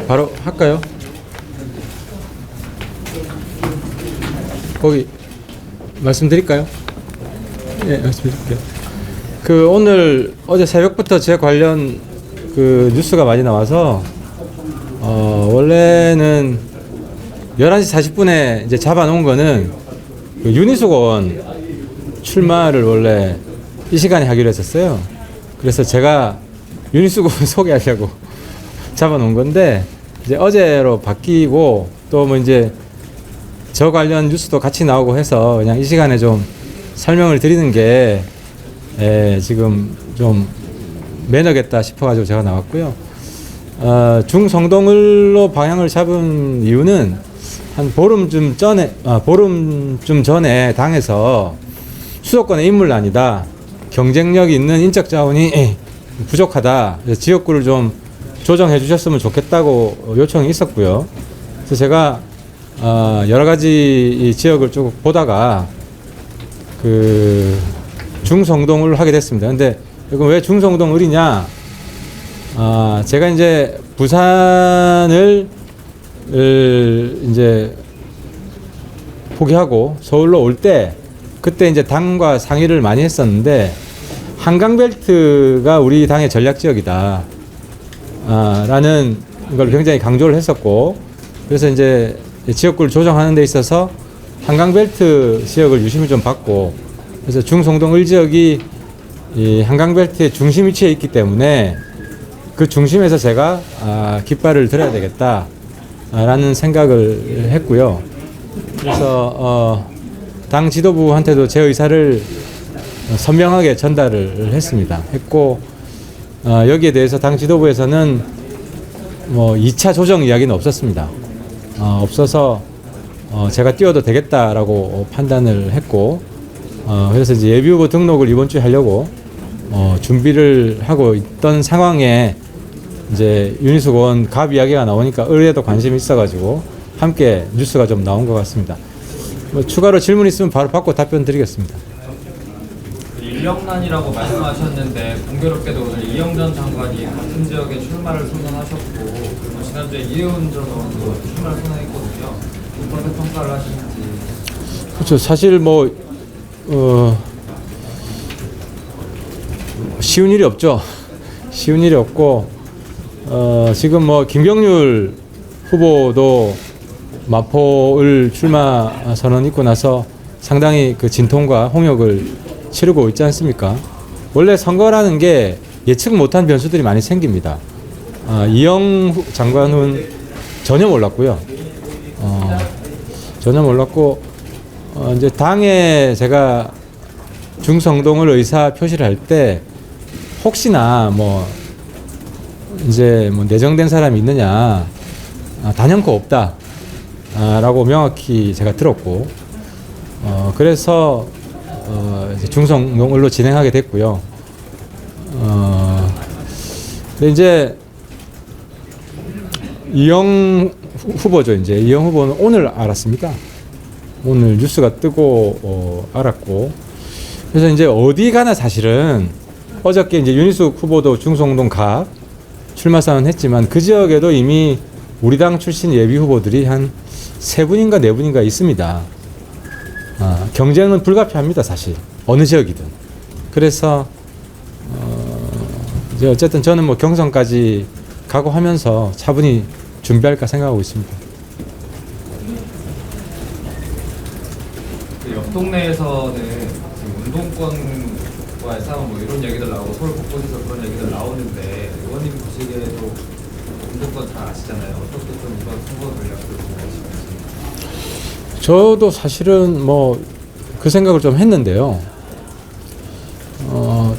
바로 할까요? 거기 말씀드릴까요? 예, 말씀드릴게요. 오늘 어제 새벽부터 제 관련 뉴스가 많이 나와서 원래는 11시 40분에 이제 잡아놓은 거는 윤희숙 의원 출마를 원래 이 시간에 하기로 했었어요. 그래서 제가 윤희숙 의원 소개하려고 잡아놓은 건데 이제 어제로 바뀌고 또 뭐 이제 저 관련 뉴스도 같이 나오고 해서 그냥 이 시간에 좀 설명을 드리는 게 지금 좀 매너겠다 싶어가지고 제가 나왔고요. 중성동을로 방향을 잡은 이유는 한 보름쯤 전에 당에서 수도권의 인물난이다, 경쟁력 있는 인적 자원이 부족하다, 지역구를 좀 조정해 주셨으면 좋겠다고 요청이 있었고요. 그래서 제가 여러 가지 이 지역을 쭉 보다가 중성동을 하게 됐습니다. 근데 이건 왜 중성동을이냐? 제가 이제 부산을 이제 포기하고 서울로 올 때 그때 이제 당과 상의를 많이 했었는데 한강벨트가 우리 당의 전략 지역이다 라는 걸 굉장히 강조를 했었고, 그래서 이제 지역구를 조정하는 데 있어서 한강벨트 지역을 유심히 좀 받고, 그래서 중성동 을지역이 이 한강벨트의 중심 위치에 있기 때문에 그 중심에서 제가 깃발을 들어야 되겠다 라는 생각을 했고요. 그래서 당 지도부한테도 제 의사를 선명하게 전달을 했고, 여기에 대해서 당 지도부에서는 뭐 2차 조정 이야기는 없었습니다. 없어서 제가 뛰어도 되겠다라고 판단을 했고, 그래서 이제 예비후보 등록을 이번 주에 하려고 준비를 하고 있던 상황에 이제 윤희숙 의원 갑 이야기가 나오니까 의뢰도 관심이 있어가지고 함께 뉴스가 좀 나온 것 같습니다. 뭐 추가로 질문 있으면 바로 받고 답변 드리겠습니다. 인력난이라고 말씀하셨는데 공교롭게도 오늘 이영 전 장관이 같은 지역에 출마를 선언하셨고, 그리고 지난주에 이혜훈 전 의원도 출마를 선언했거든요. 어떻게 평가를 하시는지. 그렇죠. 사실 뭐 쉬운 일이 없죠. 쉬운 일이 없고, 지금 뭐 김경률 후보도 마포을 출마 선언 있고 나서 상당히 진통과 홍역을 치르고 있지 않습니까? 원래 선거라는 게 예측 못한 변수들이 많이 생깁니다. 이영 장관은 전혀 몰랐고요. 전혀 몰랐고, 이제 당에 제가 중성동을 의사 표시를 할 때 혹시나 뭐 이제 뭐 내정된 사람이 있느냐, 단연코 없다 라고 명확히 제가 들었고, 그래서 이제 중성동을로 진행하게 됐고요. 근데 이제 이영 후보죠. 이제 이영 후보는 오늘 알았습니다. 오늘 뉴스가 뜨고 알았고, 그래서 이제 어디 가나 사실은 어저께 이제 윤희숙 후보도 중성동 갑 출마 선언했지만 그 지역에도 이미 우리 당 출신 예비 후보들이 한 3분인가 4분인가 있습니다. 경쟁은 불가피합니다, 사실. 어느 지역이든. 그래서 이제 어쨌든 저는 뭐 경선까지 각오하면서 차분히 준비할까 생각하고 있습니다. 옆 동네에서는 운동권과의 싸움 뭐 이런 얘기들 나오고 서울 곳곳에서 그런 얘기들 나오는데, 의원님 보시기에도 운동권 잘 아시잖아요. 어떻게 좀 이번 선거 전략을 생각하시는지. 저도 사실은 뭐 그 생각을 좀 했는데요.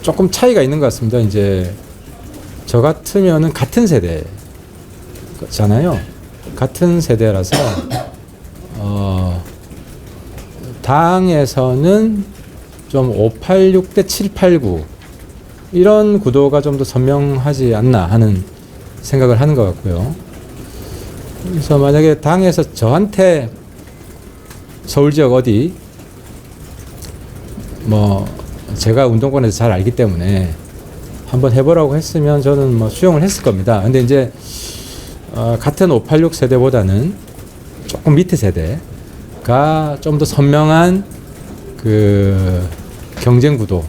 조금 차이가 있는 것 같습니다. 이제 저 같으면은 같은 세대잖아요. 같은 세대라서 당에서는 좀 586 대 789 이런 구도가 좀 더 선명하지 않나 하는 생각을 하는 것 같고요. 그래서 만약에 당에서 저한테 서울 지역 어디 뭐 제가 운동권에서 잘 알기 때문에 한번 해보라고 했으면 저는 뭐 수용을 했을 겁니다. 근데 이제 같은 586 세대보다는 조금 밑에 세대가 좀 더 선명한 그 경쟁 구도,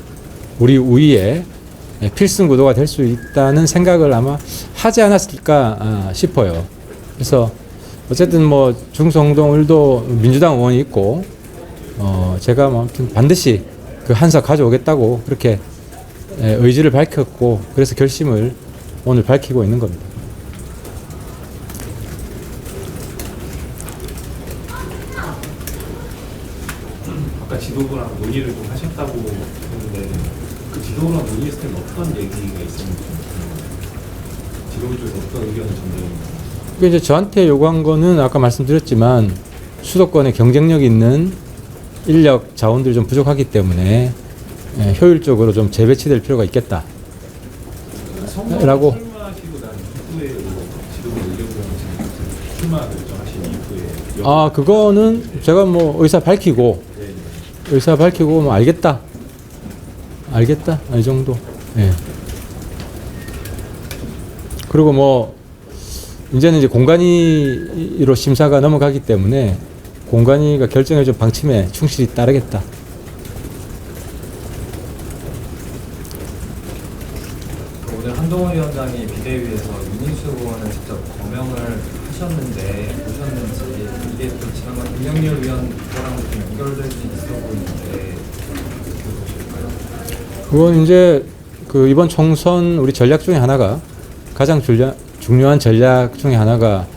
우리 우위의 필승 구도가 될 수 있다는 생각을 아마 하지 않았을까 싶어요. 그래서 어쨌든 뭐 중성동 을도 민주당 의원이 있고 제가 뭐 아무튼 반드시 그 한석 가져오겠다고 그렇게 의지를 밝혔고, 그래서 결심을 오늘 밝히고 있는 겁니다. 아까 지도부랑 논의를 좀 하셨다고 했는데 그 지도부랑 논의했을 때는 어떤 얘기가 있었는지 지도부 쪽에서 어떤 의견을 전달했는지. 이제 저한테 요구한 거는 아까 말씀드렸지만 수도권에 경쟁력 있는 인력 자원들이 좀 부족하기 때문에 효율적으로 좀 재배치될 필요가 있겠다. 라고. 출마하시고 난 이후에 지도부 의견을 출마 결정하신 이후에 그거는 제가 뭐 의사 밝히고 뭐 알겠다 이 정도. 예. 그리고 뭐 이제는 이제 공관위로 심사가 넘어가기 때문에 공관위가 결정해준 방침에 충실히 따르겠다. 오늘 한동훈 위원장이 비대위에서 윤희숙 의원을 직접 거명을 하셨는데 보셨는지 이게 또 지난번 김영렬 위원장랑 좀 연결될 수 있어 보이는데 어떻게 보실까요? 그건 이제 그 이번 총선 우리 전략 중에 하나가 가장 중요한 전략 중에 하나가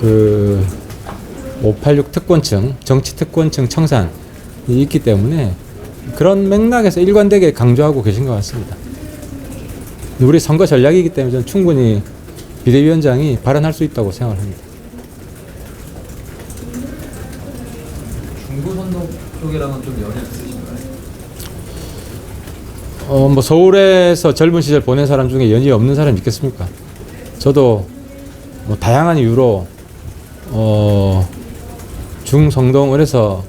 그 586 특권층, 정치 특권층 청산이 있기 때문에 그런 맥락에서 일관되게 강조하고 계신 것 같습니다. 우리 선거 전략이기 때문에 저는 충분히 비대위원장이 발언할 수 있다고 생각을 합니다. 중구선동 쪽이랑은 좀 연이 있으신가요? 뭐 서울에서 젊은 시절 보낸 사람 중에 연이 없는 사람이 있겠습니까? 저도 뭐 다양한 이유로 중성동을 해서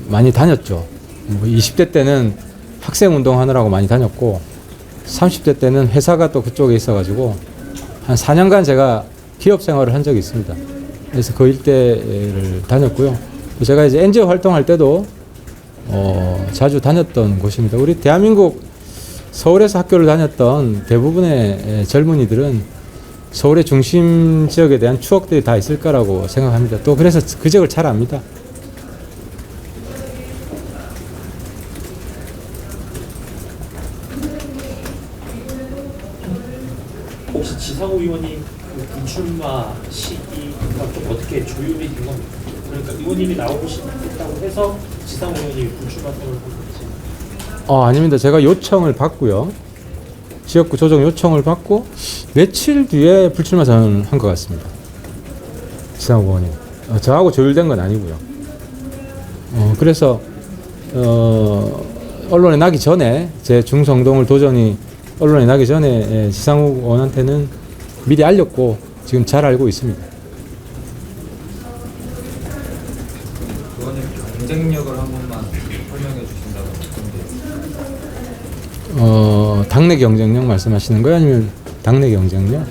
많이 다녔죠. 뭐 20대 때는 학생 운동하느라고 많이 다녔고 30대 때는 회사가 또 그쪽에 있어가지고 한 4년간 제가 기업 생활을 한 적이 있습니다. 그래서 그 일대를 다녔고요. 또 제가 이제 NGO 활동할 때도 자주 다녔던 곳입니다. 우리 대한민국 서울에서 학교를 다녔던 대부분의 젊은이들은 서울의 중심 지역에 대한 추억들이 다 있을 거라고 생각합니다. 또 그래서 그 지역을 잘 압니다. 혹시 지상우 의원이 그 불출마 시기가 좀 어떻게 조율이 된 겁니까? 그러니까 의원님이 나오고 싶다고 해서 지상우 의원이 불출마 선언을 한 건지. 아닙니다. 제가 요청을 받고요. 지역구 조정 요청을 받고 며칠 뒤에 불출마 선언을 한 것 같습니다. 지상우 의원이. 저하고 조율된 건 아니고요. 그래서 언론에 나기 전에 제 중성동을 도전이 언론에 나기 전에 지상우 의원한테는 미리 알렸고 지금 잘 알고 있습니다. 의원님 경쟁력을 한 번만 설명해 주신다면 어떤 게 당내 경쟁력 말씀하시는 거예요? 아니면 당내 경쟁력?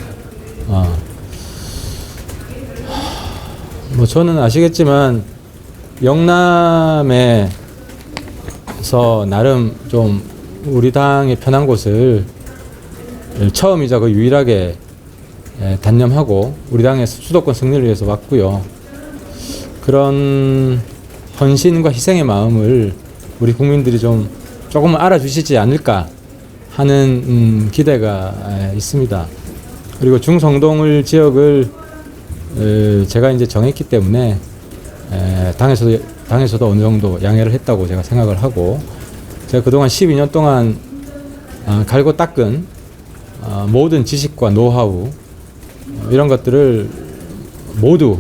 뭐 저는 아시겠지만 영남에서 나름 좀 우리 당의 편한 곳을 처음이자 그 유일하게 단념하고 우리 당의 수도권 승리를 위해서 왔고요. 그런 헌신과 희생의 마음을 우리 국민들이 좀 조금 알아주시지 않을까 하는 기대가 있습니다. 그리고 중성동을 지역을 제가 이제 정했기 때문에 당에서도 어느 정도 양해를 했다고 제가 생각을 하고, 제가 그동안 12년 동안 갈고 닦은 모든 지식과 노하우 이런 것들을 모두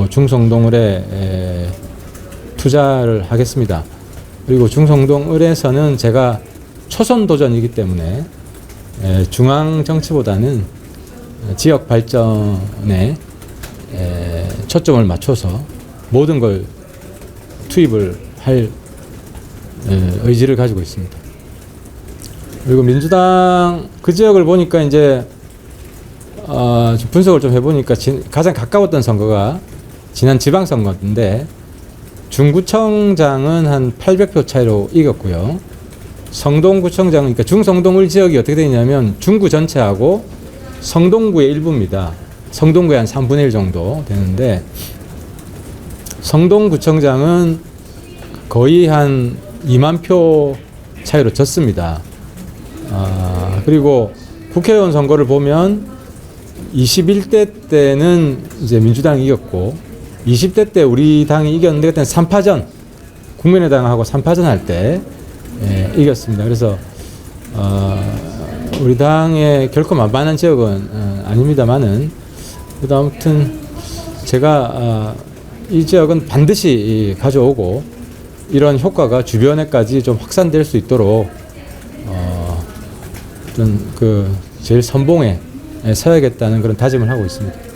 중성동을에 투자를 하겠습니다. 그리고 중성동을에서는 제가 초선 도전이기 때문에 중앙 정치보다는 지역 발전에 초점을 맞춰서 모든 걸 투입을 할 의지를 가지고 있습니다. 그리고 민주당 그 지역을 보니까 이제 좀 분석을 좀 해보니까 가장 가까웠던 선거가 지난 지방선거인데 중구청장은 한 800표 차이로 이겼고요. 성동구청장, 그러니까 중성동을 지역이 어떻게 되냐면 중구 전체하고 성동구의 일부입니다. 성동구의 한 3분의 1 정도 되는데 성동구청장은 거의 한 2만 표 차이로 졌습니다. 그리고 국회의원 선거를 보면 21대 때는 이제 민주당이 이겼고 20대 때 우리 당이 이겼는데 그때는 3파전, 국민의당하고 3파전 할 때 이겼습니다. 그래서 우리 당의 결코 만만한 지역은 아닙니다만은 그래도 아무튼 제가 이 지역은 반드시 가져오고 이런 효과가 주변에까지 좀 확산될 수 있도록 어떤 그 제일 선봉에 서야겠다는 그런 다짐을 하고 있습니다.